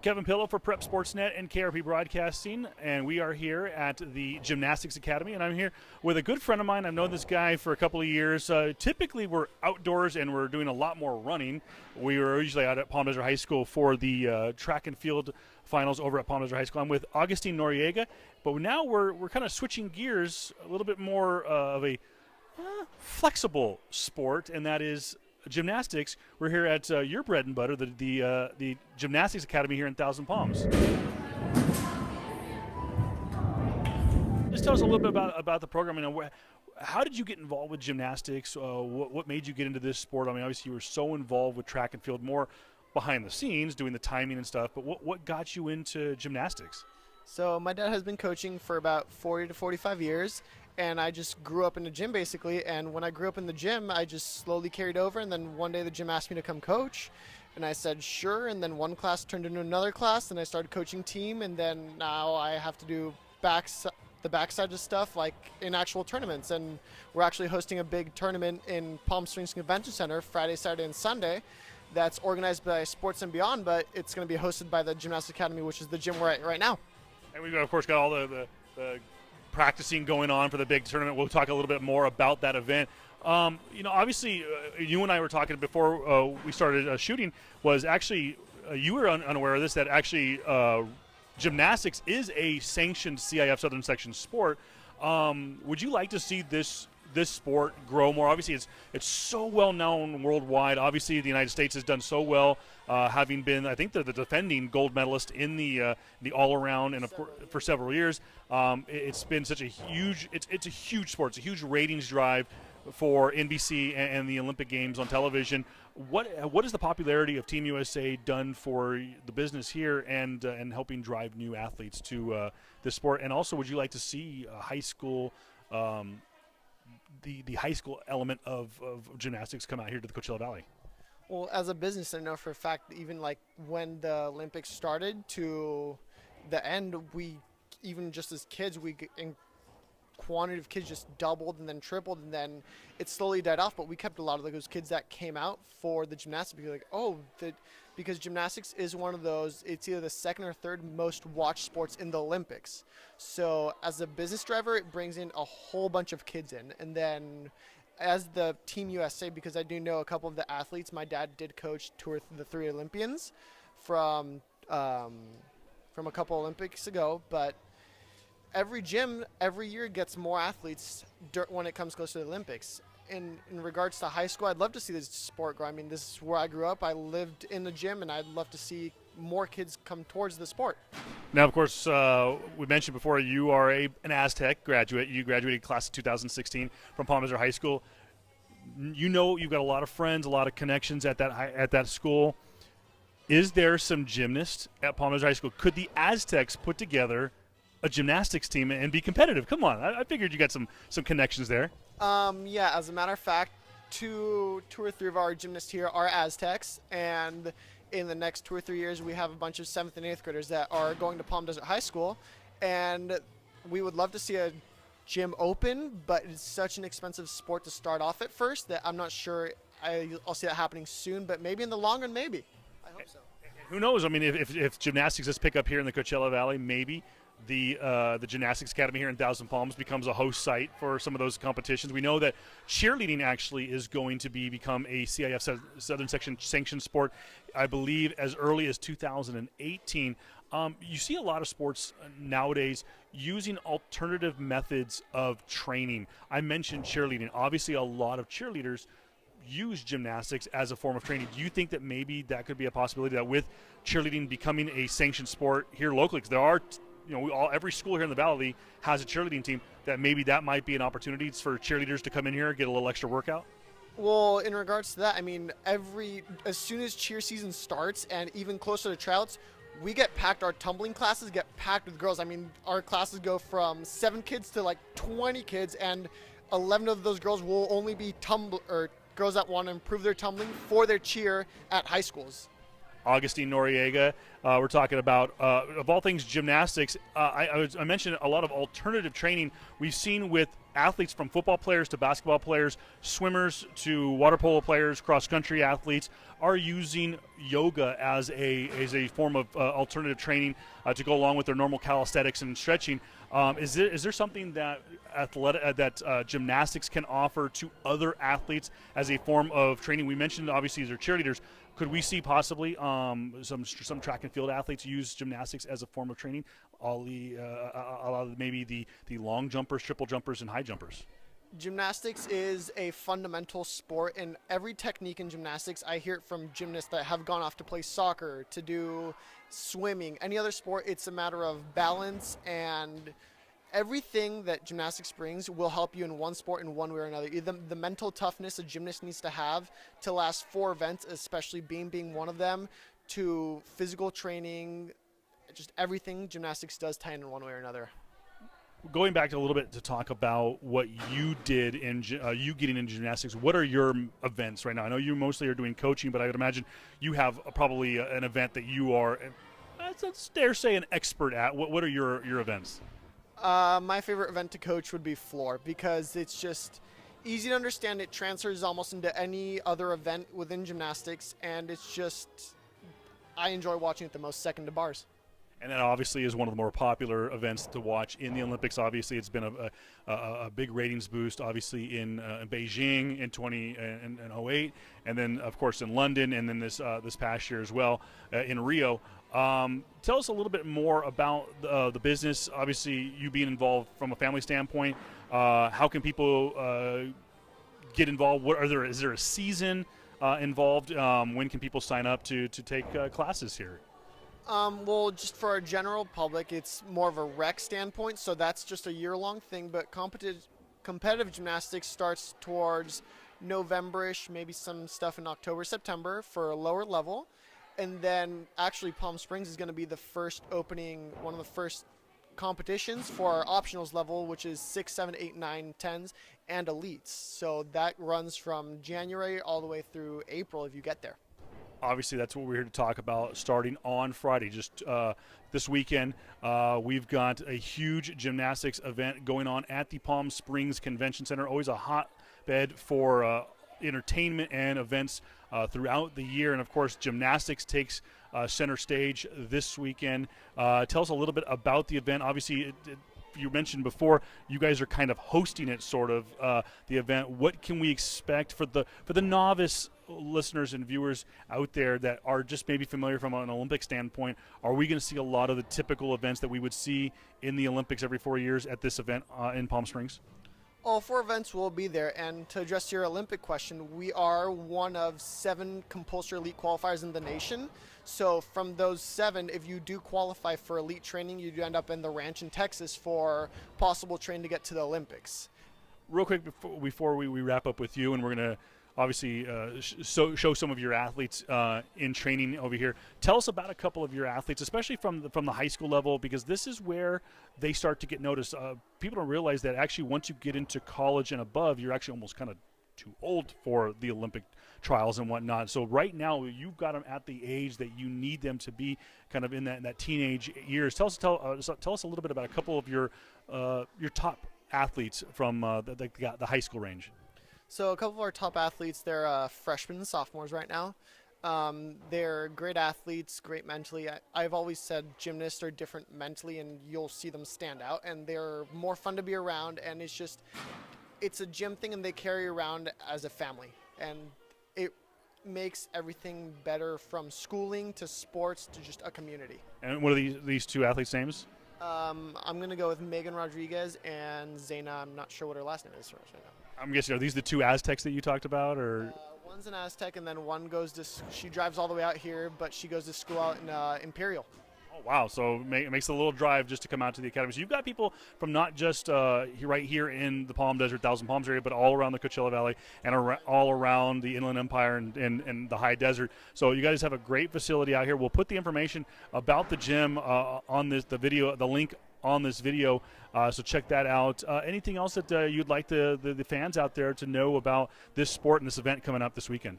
Kevin Pillow for Prep Sportsnet and KRP Broadcasting, and we are here at the Gymnastics Academy, and I'm here with a good friend of mine. I've known this guy for a couple of years. Typically, we're outdoors and we're doing a lot more running. We were usually out at Palm Desert High School for the track and field finals over at Palm Desert High School. I'm with Agustin Noriega, but now we're kind of switching gears a little bit more of a flexible sport, and that is gymnastics. We're here at your bread and butter, the Gymnastics Academy here in Thousand Palms. Just tell us a little bit about the program. How did you get involved with gymnastics? What made you get into this sport? I mean, obviously you were so involved with track and field, more behind the scenes, doing the timing and stuff. But what got you into gymnastics? So my dad has been coaching for about 40 to 45 years. And I just grew up in the gym, basically. And when I grew up in the gym, I just slowly carried over. And then one day the gym asked me to come coach. And I said, sure. And then one class turned into another class. And I started coaching team. And then now I have to do the backside of stuff, like in actual tournaments. And we're actually hosting a big tournament in Palm Springs Convention Center Friday, Saturday, and Sunday. That's organized by Sports and Beyond. But it's going to be hosted by the Gymnastics Academy, which is the gym we're at right now. And we've, of course, got all the practicing going on for the big tournament. We'll talk a little bit more about that event. Obviously, you and I were talking before we started shooting, was actually, you were unaware of this, that actually gymnastics is a sanctioned CIF Southern Section sport. Would you like to see this sport grow more? Obviously, it's so well known worldwide. Obviously, the United States has done so well, having been, I think, the defending gold medalist in the all-around and for several years. It's been such a huge, it's a huge sport. It's a huge ratings drive for NBC and the Olympic Games on television. What has the popularity of Team USA done for the business here and helping drive new athletes to this sport? And also, would you like to see high school? The high school element of gymnastics come out here to the Coachella Valley? Well, as a business, I know for a fact that even like when the Olympics started to the end, we, even just as kids, in quantity of kids just doubled and then tripled, and then it slowly died off. But we kept a lot of those kids that came out for the gymnastics because gymnastics is one of those, it's either the second or third most watched sports in the Olympics. So as a business driver, it brings in a whole bunch of kids in. And then as the Team USA, because I do know a couple of the athletes, my dad did coach the three Olympians from a couple Olympics ago, but every gym every year gets more athletes when it comes close to the Olympics. In regards to high school, I'd love to see this sport grow. I mean, this is where I grew up. I lived in the gym, and I'd love to see more kids come towards the sport. Now, of course, we mentioned before you are an Aztec graduate. You graduated class of 2016 from Palm Desert High School. You know you've got a lot of friends, a lot of connections at that school. Is there some gymnasts at Palm Desert High School? Could the Aztecs put together a gymnastics team and be competitive? Come on, I figured you got some connections there. Yeah, as a matter of fact, two or three of our gymnasts here are Aztecs, and in the next 2 or 3 years, we have a bunch of 7th and 8th graders that are going to Palm Desert High School, and we would love to see a gym open, but it's such an expensive sport to start off at first that I'm not sure I'll see that happening soon, but maybe in the long run, maybe. I hope so. Who knows? I mean, if gymnastics does pick up here in the Coachella Valley, maybe the Gymnastics Academy here in Thousand Palms becomes a host site for some of those competitions. We know that cheerleading actually is going to become a CIF Southern Section sanctioned sport, I believe, as early as 2018. You see a lot of sports nowadays using alternative methods of training. I mentioned cheerleading. Obviously, a lot of cheerleaders use gymnastics as a form of training. Do you think that maybe that could be a possibility, that with cheerleading becoming a sanctioned sport here locally, because there are every school here in the Valley has a cheerleading team, that maybe that might be an opportunity for cheerleaders to come in here and get a little extra workout? Well, in regards to that, I mean, as soon as cheer season starts and even closer to tryouts, we get packed. Our tumbling classes get packed with girls. I mean, our classes go from 7 kids to like 20 kids, and 11 of those girls will only be girls that want to improve their tumbling for their cheer at high schools. Agustin Noriega. We're talking about, of all things, gymnastics. I mentioned a lot of alternative training we've seen with athletes, from football players to basketball players, swimmers to water polo players, cross-country athletes, are using yoga as a form of alternative training to go along with their normal calisthenics and stretching. Is there something that gymnastics can offer to other athletes as a form of training? We mentioned obviously they're cheerleaders. Could we see possibly some track and field athletes use gymnastics as a form of training? Maybe the long jumpers, triple jumpers, and high jumpers. Gymnastics is a fundamental sport, and every technique in gymnastics, I hear it from gymnasts that have gone off to play soccer, to do swimming, any other sport. It's a matter of balance, and everything that gymnastics brings will help you in one sport in one way or another. Either the mental toughness a gymnast needs to have to last 4 events, especially being one of them, to physical training, just everything gymnastics does tie in one way or another. Going back a little bit to talk about what you did in you getting into gymnastics, what are your events right now? I know you mostly are doing coaching, but I would imagine you have probably an event that you are, let's dare say, an expert at. What are your events? My favorite event to coach would be floor, because it's just easy to understand. It transfers almost into any other event within gymnastics, and it's just, I enjoy watching it the most, second to bars. And that obviously is one of the more popular events to watch in the Olympics. Obviously, it's been a big ratings boost, obviously, in Beijing in 2008, and then, of course, in London, and then this past year as well in Rio. Tell us a little bit more about the business. Obviously, you being involved from a family standpoint. How can people get involved? Is there a season involved? When can people sign up to take classes here? Well, just for our general public, it's more of a rec standpoint, so that's just a year-long thing. But competitive gymnastics starts towards November-ish, maybe some stuff in October, September for a lower level. And then actually Palm Springs is going to be the first opening, one of the first competitions for our optionals level, which is 6, 7, 8, 9, 10s, and elites. So that runs from January all the way through April if you get there. Obviously, that's what we're here to talk about starting on Friday. Just this weekend, we've got a huge gymnastics event going on at the Palm Springs Convention Center. Always a hotbed for entertainment and events throughout the year. And, of course, gymnastics takes center stage this weekend. Tell us a little bit about the event. Obviously, you mentioned before, you guys are kind of hosting it, sort of, the event. What can we expect for the novice listeners and viewers out there that are just maybe familiar from an Olympic standpoint? Are we going to see a lot of the typical events that we would see in the Olympics every 4 years at this event in Palm Springs? All 4 events will be there, and to address your Olympic question, we are one of 7 compulsory elite qualifiers in the nation. So from those 7, if you do qualify for elite training, you do end up in the ranch in Texas for possible training to get to the Olympics. Real quick before we wrap up with you, and we're going to obviously show some of your athletes in training over here. Tell us about a couple of your athletes, especially from the high school level, because this is where they start to get noticed. People don't realize that actually once you get into college and above, you're actually almost kind of too old for the Olympic trials and whatnot. So right now you've got them at the age that you need them to be, kind of in that teenage years. Tell us a little bit about a couple of your top athletes from the high school range. So a couple of our top athletes, they're freshmen and sophomores right now. They're great athletes, great mentally. I've always said gymnasts are different mentally, and you'll see them stand out, and they're more fun to be around, and it's a gym thing, and they carry around as a family, and it makes everything better, from schooling to sports to just a community. And what are these 2 athletes' names? I'm going to go with Megan Rodriguez and Zaina. I'm not sure what her last name is right now. I'm guessing, are these the 2 Aztecs that you talked about, or? One's an Aztec, and then one she drives all the way out here, but she goes to school out in Imperial. Oh, wow. So it makes a little drive just to come out to the academy. So you've got people from not just right here in the Palm Desert, Thousand Palms area, but all around the Coachella Valley and all around the Inland Empire and the High Desert. So you guys have a great facility out here. We'll put the information about the gym on the link on this video, so check that out. Anything else that you'd like the fans out there to know about this sport and this event coming up this weekend?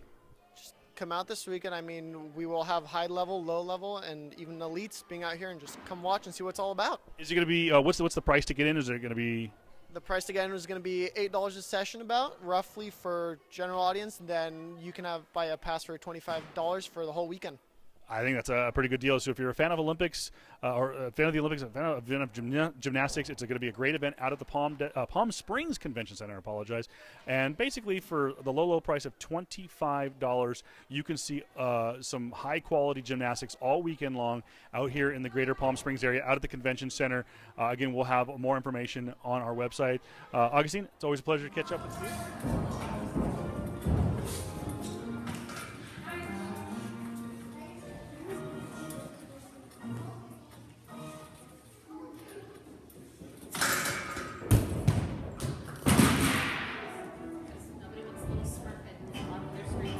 come out this weekend. I mean, we will have high level, low level, and even elites being out here, and just come watch and see what it's all about. Is it going to be what's the price to get in? Is it going to be? The price to get in is going to be $8 a session, about roughly for general audience. And then you can buy a pass for $25 for the whole weekend. I think that's a pretty good deal. So if you're a fan of Olympics or a fan of the Olympics, a fan of gymnastics, it's going to be a great event out at the Palm Springs Convention Center. I apologize. And basically for the low price of $25, you can see some high-quality gymnastics all weekend long out here in the greater Palm Springs area, out at the convention center. Again, we'll have more information on our website. Agustin, it's always a pleasure to catch up with you. Nobody wants a little smirk on their screen.